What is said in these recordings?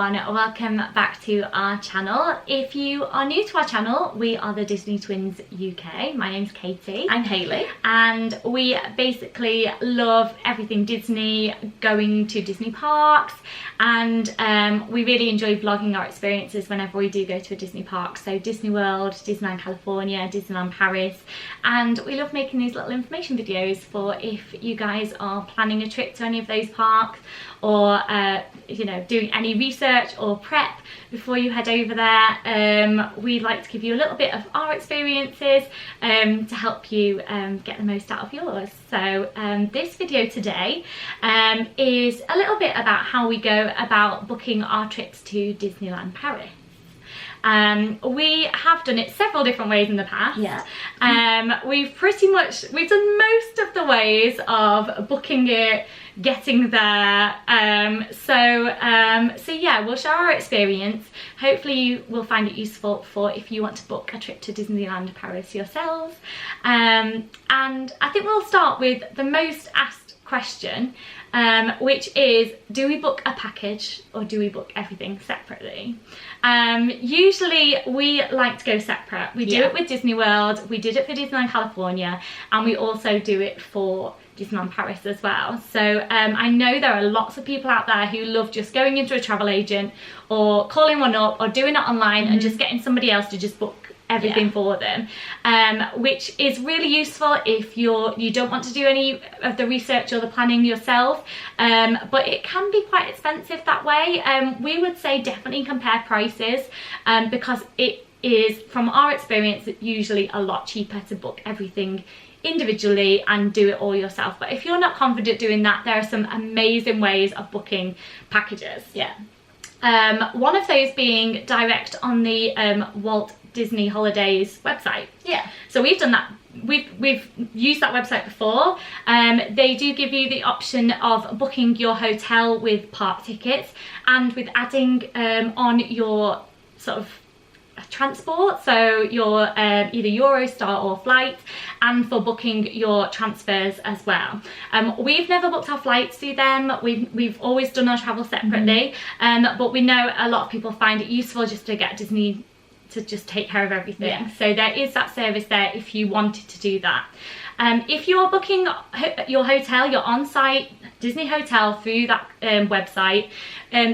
everyone, welcome back to our channel. If you are new to our channel, we are the Disney Twins UK. My name's Katie. I'm Hayley. And we basically love everything Disney, going to Disney parks, and we really enjoy vlogging our experiences whenever we do go to a Disney park. So Disney World, Disneyland California, Disneyland Paris, and we love making these little information videos for if you guys are planning a trip to any of those parks, or you know, doing any research or prep before you head over there. We'd like to give you a little bit of our experiences to help you get the most out of yours. So this video today is a little bit about how we go about booking our trips to Disneyland Paris. We have done it several different ways in the past. Yeah. We've done most of the ways of booking it, getting there. So yeah, we'll share our experience. Hopefully you will find it useful for if you want to book a trip to Disneyland Paris yourselves. And I think we'll start with the most asked question, which is, do we book a package or do we book everything separately? Usually we like to go separate. We do it with Disney World, we did it for Disneyland California, and we also do it for Disneyland Paris as well. So I know there are lots of people out there who love just going into a travel agent or calling one up or doing it online and just getting somebody else to just book everything for them, which is really useful if you don't want to do any of the research or the planning yourself, but it can be quite expensive that way. We would say definitely compare prices, because it is, from our experience, usually a lot cheaper to book everything individually and do it all yourself. But if you're not confident doing that, there are some amazing ways of booking packages. One of those being direct on the Walt Disney Holidays website. So we've done that. We've used that website before. They do give you the option of booking your hotel with park tickets and with adding on your sort of transport, so your either Eurostar or flight, and for booking your transfers as well. We've never booked our flights through them. We've always done our travel separately, but we know a lot of people find it useful just to get Disney to just take care of everything. So there is that service there if you wanted to do that. If you are booking your hotel, your on-site Disney hotel through that website,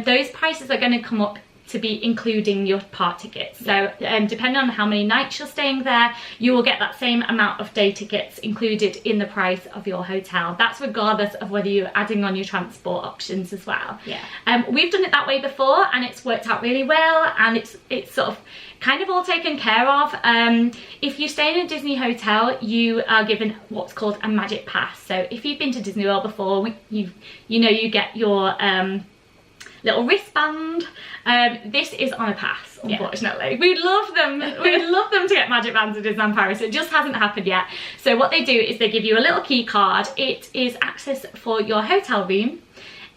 those prices are going to come up to be including your park tickets. So depending on how many nights you're staying there, you will get that same amount of day tickets included in the price of your hotel. That's regardless of whether you're adding on your transport options as well. We've done it that way before and it's worked out really well, and it's sort of kind of all taken care of. If you stay in a Disney hotel, you are given what's called a magic pass. So if you've been to Disney World before, you know you get your little wristband. This is on a pass, unfortunately. We'd love them to get magic bands at Disneyland Paris. It just hasn't happened yet. So what they do is they give you a little key card. It is access for your hotel room,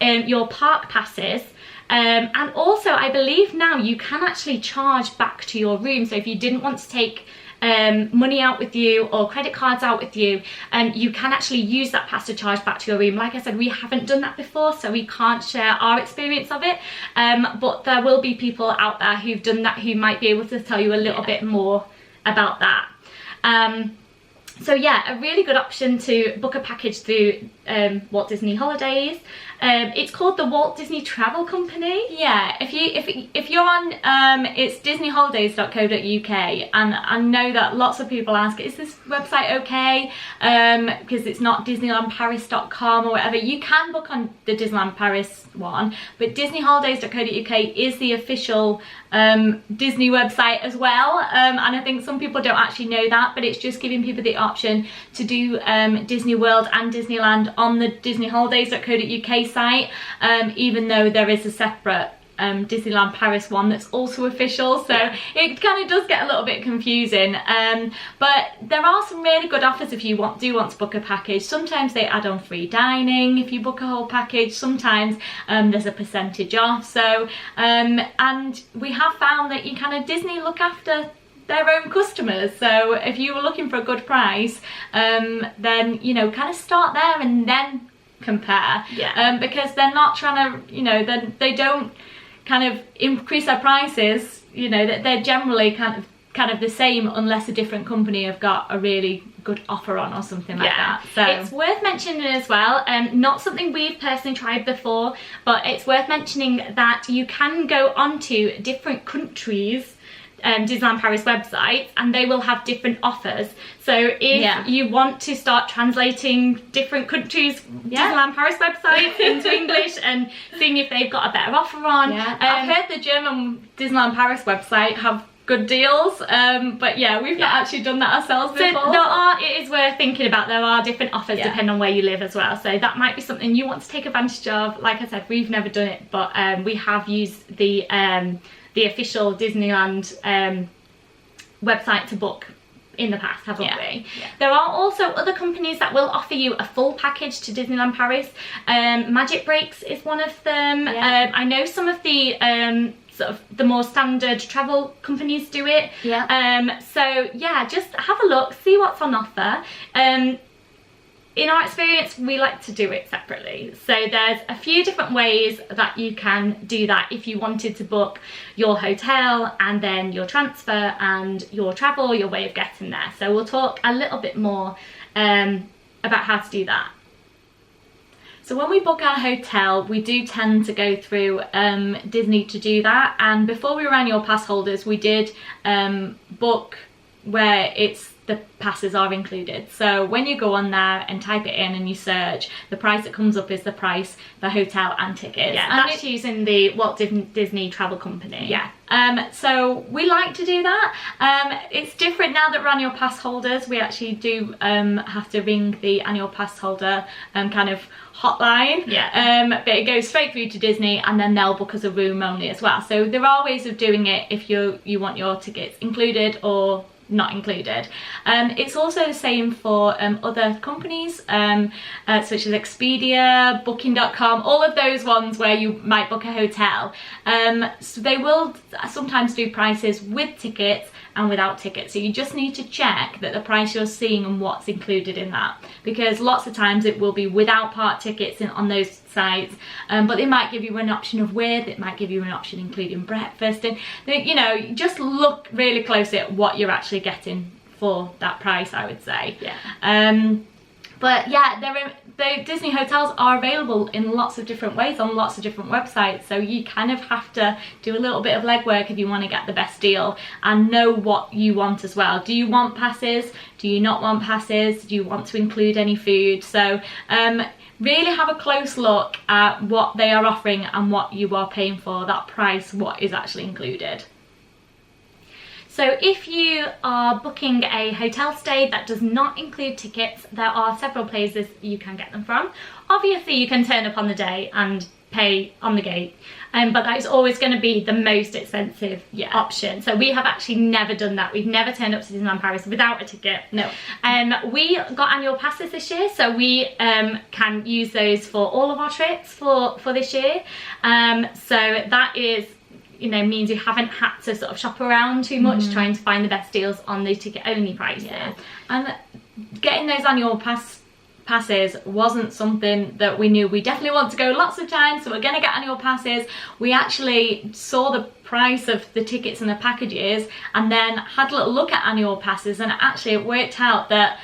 your park passes, and also I believe now you can actually charge back to your room. So if you didn't want to take money out with you or credit cards out with you, you can actually use that pass to charge back to your room. Like I said, we haven't done that before, so we can't share our experience of it, but there will be people out there who've done that who might be able to tell you a little bit more about that. So yeah, a really good option to book a package through Walt Disney Holidays. It's called the Walt Disney Travel Company. If you're on it's disneyholidays.co.uk, and I know that lots of people ask, is this website okay, because it's not disneylandparis.com or whatever. You can book on the Disneyland Paris one, but disneyholidays.co.uk is the official Disney website as well, and I think some people don't actually know that, but it's just giving people the option to do Disney World and Disneyland on the disneyholidays.co.uk site, even though there is a separate Disneyland Paris one that's also official, so it kind of does get a little bit confusing, but there are some really good offers if you do want to book a package. Sometimes they add on free dining if you book a whole package. Sometimes there's a percentage off. So and we have found that you kind of Disney look after their own customers, so if you were looking for a good price, then you know, kind of start there and then compare, because they're not trying to, you know, they don't kind of increase their prices, you know, that they're generally kind of the same, unless a different company have got a really good offer on or something like that. So it's worth mentioning as well, not something we've personally tried before, but it's worth mentioning that you can go onto different countries' Disneyland Paris websites, and they will have different offers. So if you want to start translating different countries' Disneyland Paris websites into English and seeing if they've got a better offer on, I've heard the German Disneyland Paris website have good deals, but yeah, we've not actually done that ourselves before. So it is worth thinking about. There are different offers depending on where you live as well, so that might be something you want to take advantage of. Like I said, we've never done it, but we have used the official Disneyland website to book in the past, haven't we? There are also other companies that will offer you a full package to Disneyland Paris. Magic Breaks is one of them. I know some of the sort of the more standard travel companies do it. So yeah, just have a look, see what's on offer. In our experience, we like to do it separately. So there's a few different ways that you can do that if you wanted to book your hotel and then your transfer and your travel, your way of getting there. So we'll talk a little bit more about how to do that. So when we book our hotel, we do tend to go through Disney to do that. And before we were annual pass holders, we did book where the passes are included. So when you go on there and type it in and you search, the price that comes up is the price for hotel and tickets. And that's using the Walt Disney Travel Company. So we like to do that. It's different now that we're annual pass holders. We actually do have to ring the annual pass holder kind of hotline, but it goes straight through to Disney, and then they'll book us a room only as well. So there are ways of doing it if you want your tickets included or not included. It's also the same for other companies such as Expedia, Booking.com, all of those ones where you might book a hotel. So they will sometimes do prices with tickets and without tickets, so you just need to check that the price you're seeing and what's included in that, because lots of times it will be without part tickets on those sites, but they might give you an option of with, it might give you an option including breakfast, and you know, just look really closely at what you're actually getting for that price, I would say. But yeah, the Disney hotels are available in lots of different ways on lots of different websites, so you kind of have to do a little bit of legwork if you want to get the best deal and know what you want as well. Do you want passes? Do you not want passes? Do you want to include any food? So really have a close look at what they are offering and what you are paying for, that price, what is actually included. So if you are booking a hotel stay that does not include tickets, there are several places you can get them from. Obviously you can turn up on the day and pay on the gate, but that is always going to be the most expensive option. So we have actually never done that. We've never turned up to Disneyland Paris without a ticket. No. We got annual passes this year, so we can use those for all of our trips for this year. So that is, you know, means you haven't had to sort of shop around too much trying to find the best deals on the ticket only prices. And getting those annual passes wasn't something that we knew we definitely want to go lots of times, so we're going to get annual passes. We actually saw the price of the tickets and the packages and then had a little look at annual passes, and actually it worked out that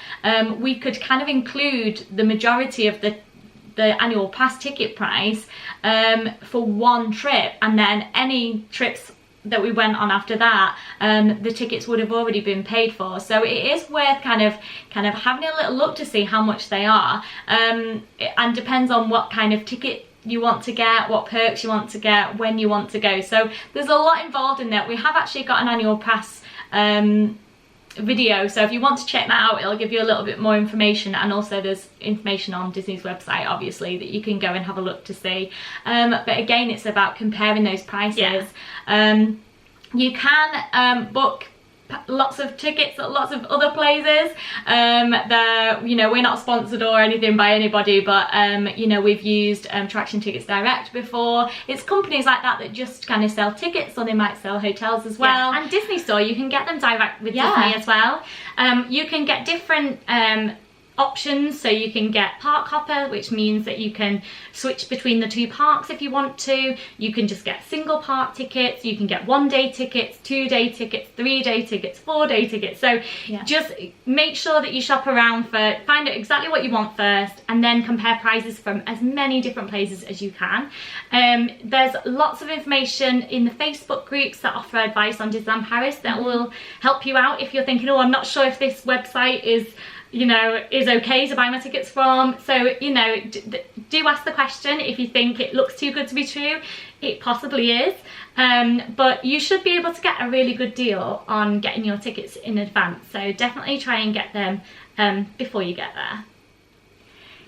we could kind of include the majority of the annual pass ticket price for one trip, and then any trips that we went on after that, the tickets would have already been paid for. So it is worth kind of having a little look to see how much they are, and depends on what kind of ticket you want to get, what perks you want to get, when you want to go. So there's a lot involved in that. We have actually got an annual pass video, so if you want to check that out, it'll give you a little bit more information, and also there's information on Disney's website obviously that you can go and have a look to see, but again it's about comparing those prices. You can book lots of tickets at lots of other places. You know, we're not sponsored or anything by anybody, but you know, we've used Traction Tickets Direct before. It's companies like that that just kind of sell tickets, or they might sell hotels as well. And Disney Store, you can get them direct with Disney as well. You can get different options, so you can get park hopper, which means that you can switch between the 2 parks if you want to. You can just get single park tickets, you can get 1-day tickets, 2-day tickets, 3-day tickets, 4-day tickets. So just make sure that you shop around, find out exactly what you want first, and then compare prices from as many different places as you can. There's lots of information in the Facebook groups that offer advice on Disneyland Paris that will help you out if you're thinking, oh, I'm not sure if this website is, you know, is okay to buy my tickets from. So, you know, do ask the question. If you think it looks too good to be true, it possibly is. But you should be able to get a really good deal on getting your tickets in advance. So definitely try and get them before you get there.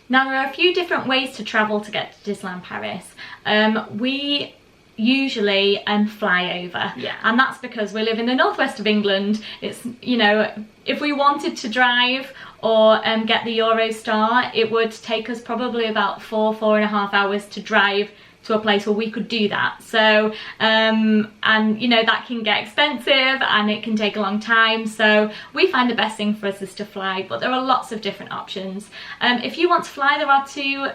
Now, there are a few different ways to travel to get to Disneyland Paris. We usually fly over, and that's because we live in the northwest of England. It's, you know, if we wanted to drive or get the Eurostar, it would take us probably about 4.5 hours to drive to a place where we could do that. So and you know, that can get expensive and it can take a long time, so we find the best thing for us is to fly, but there are lots of different options. If you want to fly, there are 2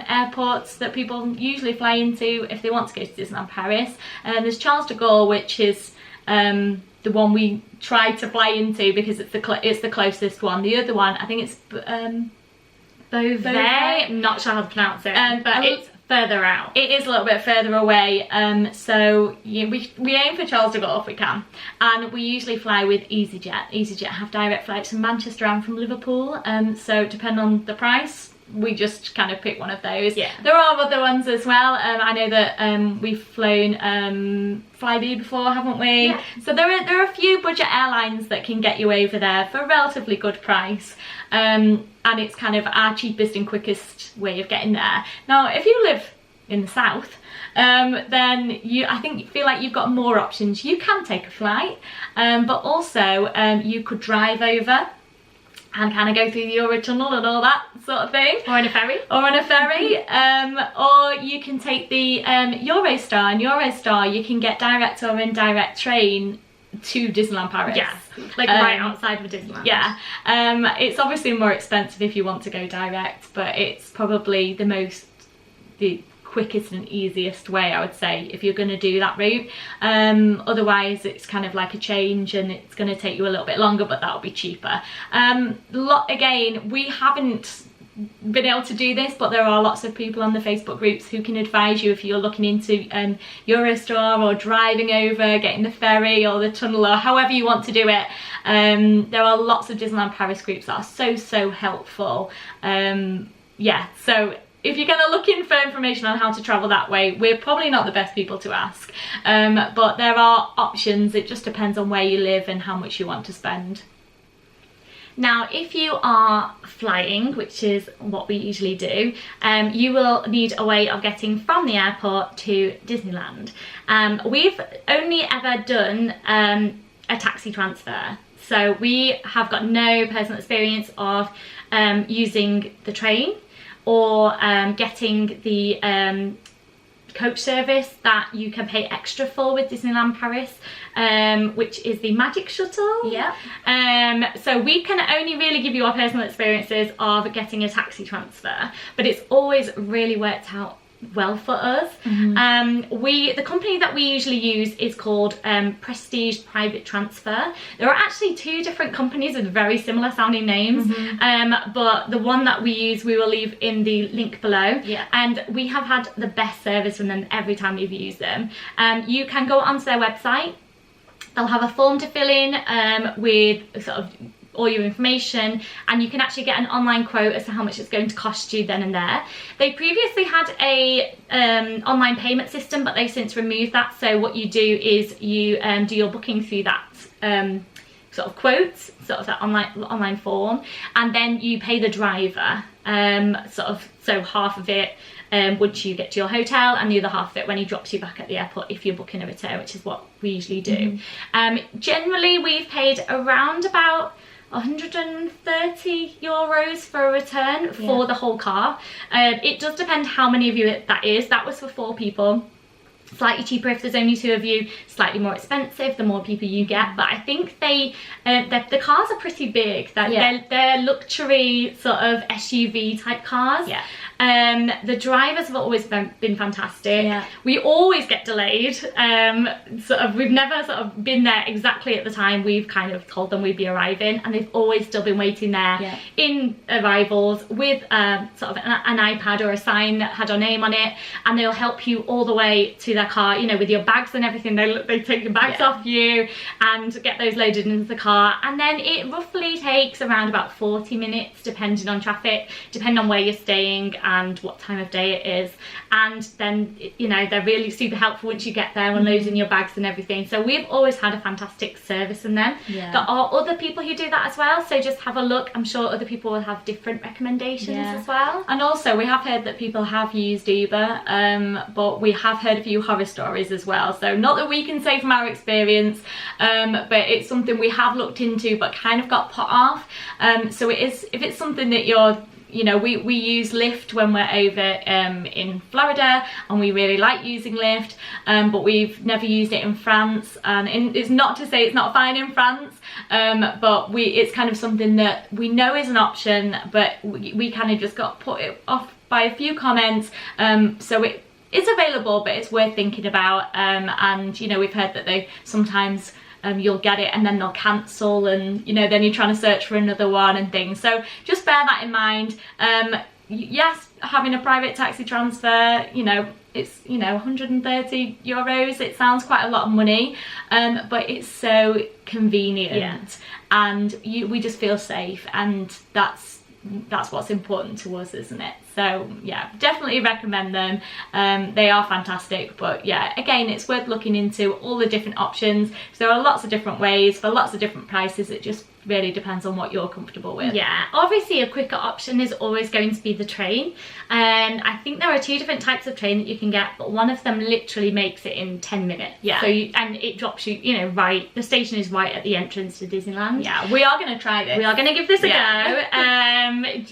airports that people usually fly into if they want to go to Disneyland Paris. There's Charles de Gaulle, which is the one we try to fly into because it's the closest one. The other one, I think it's Beauvais. I'm not sure how to pronounce it, but it's further out. It is a little bit further away, so we aim for Charles de Gaulle if we can, and we usually fly with EasyJet. EasyJet have direct flights from Manchester and from Liverpool, so depending on the price, we just kind of pick one of those. There are other ones as well. I know that we've flown Flybe before, haven't we? So there are a few budget airlines that can get you over there for a relatively good price, and it's kind of our cheapest and quickest way of getting there. Now, if you live in the south, then I feel like you've got more options. You can take a flight, but also you could drive over and kind of go through the Eurotunnel and all that sort of thing. Or on a ferry. Or on a ferry. Or you can take the Eurostar. And Eurostar, you can get direct or indirect train to Disneyland Paris. Yes, like right outside of Disneyland. Yeah. It's obviously more expensive if you want to go direct, but it's probably the quickest and easiest way, I would say, if you're going to do that route. Otherwise it's kind of like a change and it's going to take you a little bit longer, but that'll be cheaper. Again, we haven't been able to do this, but there are lots of people on the Facebook groups who can advise you if you're looking into Eurostar or driving over, getting the ferry or the tunnel or however you want to do it. There are lots of Disneyland Paris groups that are so helpful. Yeah, so if you're going to look in for information on how to travel that way, we're probably not the best people to ask, but there are options. It just depends on where you live and how much you want to spend. Now, if you are flying, which is what we usually do, you will need a way of getting from the airport to Disneyland. We've only ever done a taxi transfer, so we have got no personal experience of using the train or getting the coach service that you can pay extra for with Disneyland Paris, which is the Magic Shuttle. So we can only really give you our personal experiences of getting a taxi transfer, but it's always really worked out well for us. The company that we usually use is called Prestige Private Transfer. There are actually 2 different companies with very similar sounding names, but the one that we use we will leave in the link below. And we have had the best service from them every time we've used them. You can go onto their website. They'll have a form to fill in with sort of all your information, and you can actually get an online quote as to how much it's going to cost you then and there. They previously had a online payment system, but they've since removed that. So what you do is you do your booking through that sort of quotes, sort of that online form, and then you pay the driver so half of it once you get to your hotel, and the other half of it when he drops you back at the airport if you're booking a return, which is what we usually do. Generally we've paid around about 130 euros for a return for the whole car. It does depend how many of you that is. That was for 4 people. slightly cheaper if there's only 2 of you, slightly more expensive the more people you get. But I think the cars are pretty big. They're luxury sort of SUV type cars. Yeah. The drivers have always been fantastic. Yeah. We always get delayed. We've never sort of been there exactly at the time we've kind of told them we'd be arriving, and they've always still been waiting there in arrivals with sort of an iPad or a sign that had our name on it, and they'll help you all the way to their car, you know, with your bags and everything. They take your bags off you and get those loaded into the car, and then it roughly takes around about 40 minutes depending on traffic, depending on where you're staying and what time of day it is. And then, you know, they're really super helpful once you get there, unloading your bags and everything. So we've always had a fantastic service in them. There are other people who do that as well, so just have a look. I'm sure other people will have different recommendations as well. And also we have heard that people have used Uber, but we have heard a few horror stories as well. So not that we can say from our experience, but it's something we have looked into but kind of got put off. So it is, if it's something that you're, you know, we use Lyft when we're over in Florida, and we really like using Lyft, but we've never used it in France, and it's not to say it's not fine in France, but it's kind of something that we know is an option, but we kind of just got put it off by a few comments. So it's available, but it's worth thinking about, and you know, we've heard that they sometimes you'll get it and then they'll cancel, and you know, then you're trying to search for another one and things. So just bear that in mind. Yes, having a private taxi transfer, you know, it's, you know, 130 euros. It sounds quite a lot of money, but it's so convenient, and we just feel safe, and that's what's important to us, isn't it? So yeah, definitely recommend them. They are fantastic, but yeah, again, it's worth looking into all the different options. So there are lots of different ways for lots of different prices. It just really depends on what you're comfortable with. Yeah, obviously a quicker option is always going to be the train, and I think there are 2 different types of train that you can get, but one of them literally makes it in 10 minutes. Yeah. So and it drops you, you know, right, the station is right at the entrance to Disneyland. Yeah, we are going to try this. We are going to give this a go.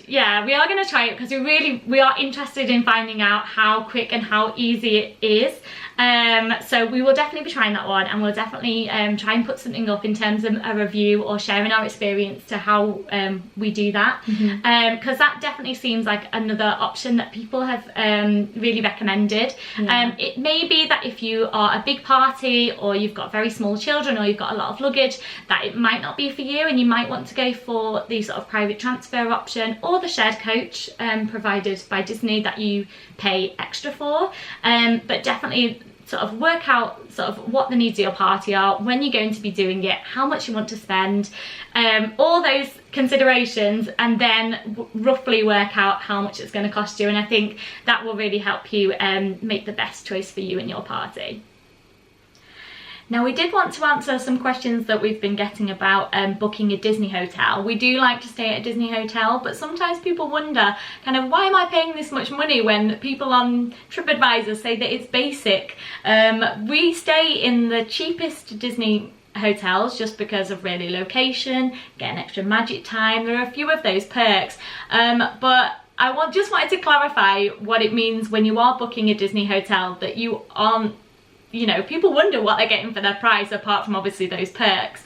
Yeah, we are going to try it because we are interested in finding out how quick and how easy it is. So we will definitely be trying that one, and we'll definitely try and put something up in terms of a review or sharing our experience to how we do that, because that definitely seems like another option that people have really recommended. It may be that if you are a big party, or you've got very small children, or you've got a lot of luggage, that it might not be for you, and you might want to go for the sort of private transfer option or the shared coach provided by Disney that you pay extra for. But definitely sort of work out sort of what the needs of your party are, when you're going to be doing it, how much you want to spend, all those considerations, and then roughly work out how much it's going to cost you. And I think that will really help you make the best choice for you and your party. Now, we did want to answer some questions that we've been getting about booking a Disney hotel. We do like to stay at a Disney hotel, but sometimes people wonder kind of, why am I paying this much money when people on TripAdvisor say that it's basic? We stay in the cheapest Disney hotels just because of really location, getting extra magic time. There are a few of those perks, but I just wanted to clarify what it means when you are booking a Disney hotel, that you aren't, you know, people wonder what they're getting for their price apart from obviously those perks.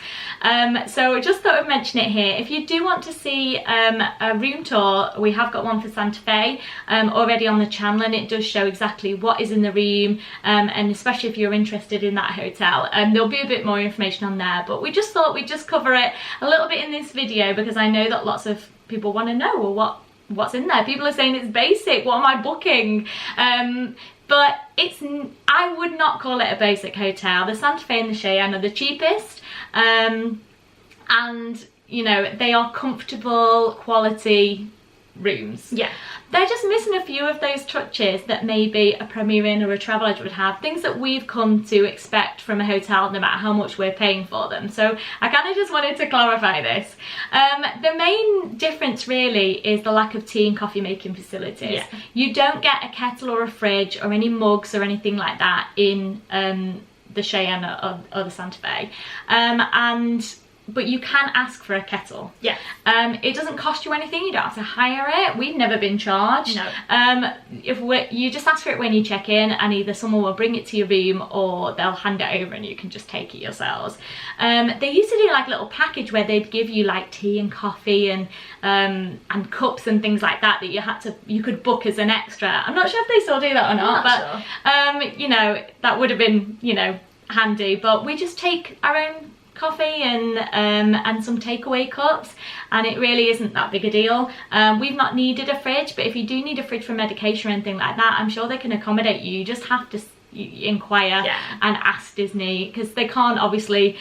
So I just thought I'd mention it here. If you do want to see a room tour, we have got one for Santa Fe already on the channel, and it does show exactly what is in the room, and especially if you're interested in that hotel, there'll be a bit more information on there. But we just thought we'd just cover it a little bit in this video, because I know that lots of people want to know, well, what's in there? People are saying it's basic, what am I booking? But I would not call it a basic hotel. The Santa Fe and the Cheyenne are the cheapest, and you know, they are comfortable, quality rooms. Yeah, they're just missing a few of those touches that maybe a Premier Inn or a Travelodge would have, things that we've come to expect from a hotel no matter how much we're paying for them. So I kind of just wanted to clarify this. The main difference really is the lack of tea and coffee making facilities. Yeah. You don't get a kettle or a fridge or any mugs or anything like that in the Cheyenne or the Santa Fe, and but you can ask for a kettle. Yeah. It doesn't cost you anything, you don't have to hire it. We've never been charged. No. You just ask for it when you check in, and either someone will bring it to your room or they'll hand it over and you can just take it yourselves. They used to do like a little package where they'd give you like tea and coffee and cups and things like that you could book as an extra. I'm not sure if they still do that or not, but sure. you know, that would have been, you know, handy. But we just take our own coffee and some takeaway cups, and it really isn't that big a deal. We've not needed a fridge, but if you do need a fridge for medication or anything like that, I'm sure they can accommodate you. You just have to inquire and ask Disney, because they can't obviously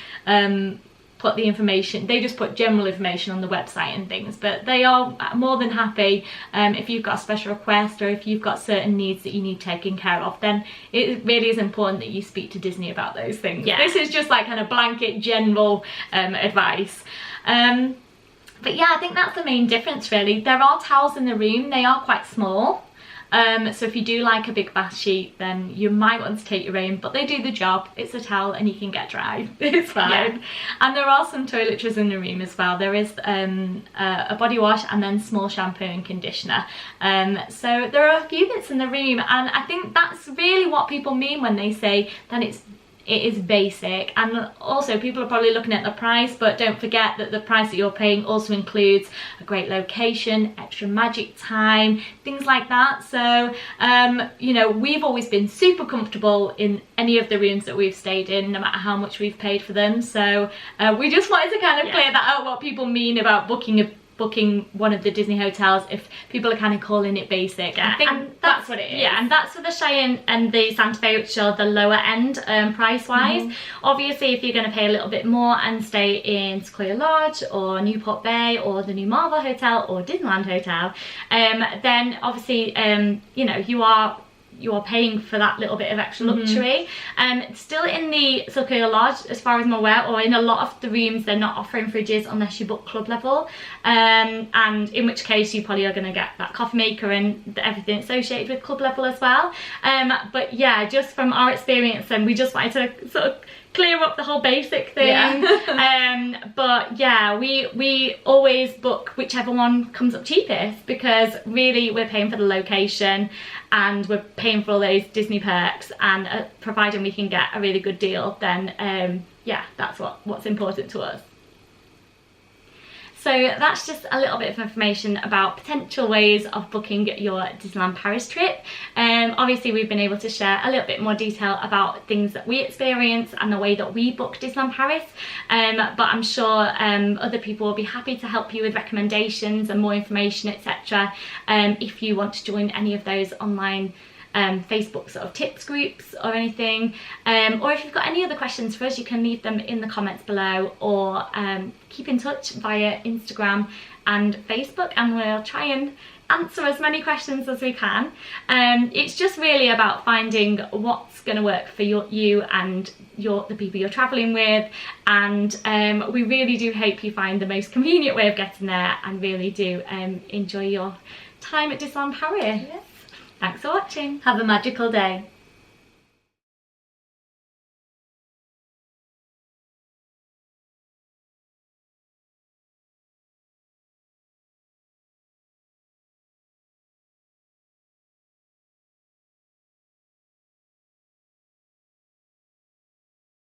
put the information, they just put general information on the website and things, but they are more than happy if you've got a special request or if you've got certain needs that you need taken care of, then it really is important that you speak to Disney about those things. This is just like kind of blanket general advice. But yeah, I think that's the main difference really. There are towels in the room, they are quite small. So if you do like a big bath sheet, then you might want to take your own, but they do the job. It's a towel and you can get dry. It's fine. And there are some toiletries in the room as well. There is a body wash and then small shampoo and conditioner. So there are a few bits in the room, and I think that's really what people mean when they say that it is basic. And also people are probably looking at the price, but don't forget that the price that you're paying also includes a great location, extra magic time, things like that. So you know, we've always been super comfortable in any of the rooms that we've stayed in, no matter how much we've paid for them. So we just wanted to kind of clear that out, what people mean about booking one of the Disney hotels, if people are kind of calling it basic. I think that's what it is. Yeah, and that's for the Cheyenne and the Santa Fe, which are the lower end price wise. Obviously, if you're going to pay a little bit more and stay in Sequoia Lodge or Newport Bay or the New Marvel Hotel or Disneyland Hotel, then obviously you know, you are paying for that little bit of extra luxury. Still in the Sequoia Lodge, as far as I'm aware, or in a lot of the rooms, they're not offering fridges unless you book club level, and in which case you probably are going to get that coffee maker and everything associated with club level as well. But yeah, just from our experience, and we just wanted to sort of clear up the whole basic thing. But yeah, we always book whichever one comes up cheapest, because really we're paying for the location and we're paying for all those Disney perks, and providing we can get a really good deal, then yeah, that's what's important to us. So that's just a little bit of information about potential ways of booking your Disneyland Paris trip. Obviously we've been able to share a little bit more detail about things that we experience and the way that we book Disneyland Paris, but I'm sure other people will be happy to help you with recommendations and more information, etc. If you want to join any of those online Facebook sort of tips groups or anything, or if you've got any other questions for us, you can leave them in the comments below, or keep in touch via Instagram and Facebook, and we'll try and answer as many questions as we can. It's just really about finding what's going to work for you and the people you're travelling with, and we really do hope you find the most convenient way of getting there and really do enjoy your time at Disneyland Paris. Thanks for watching. Have a magical day.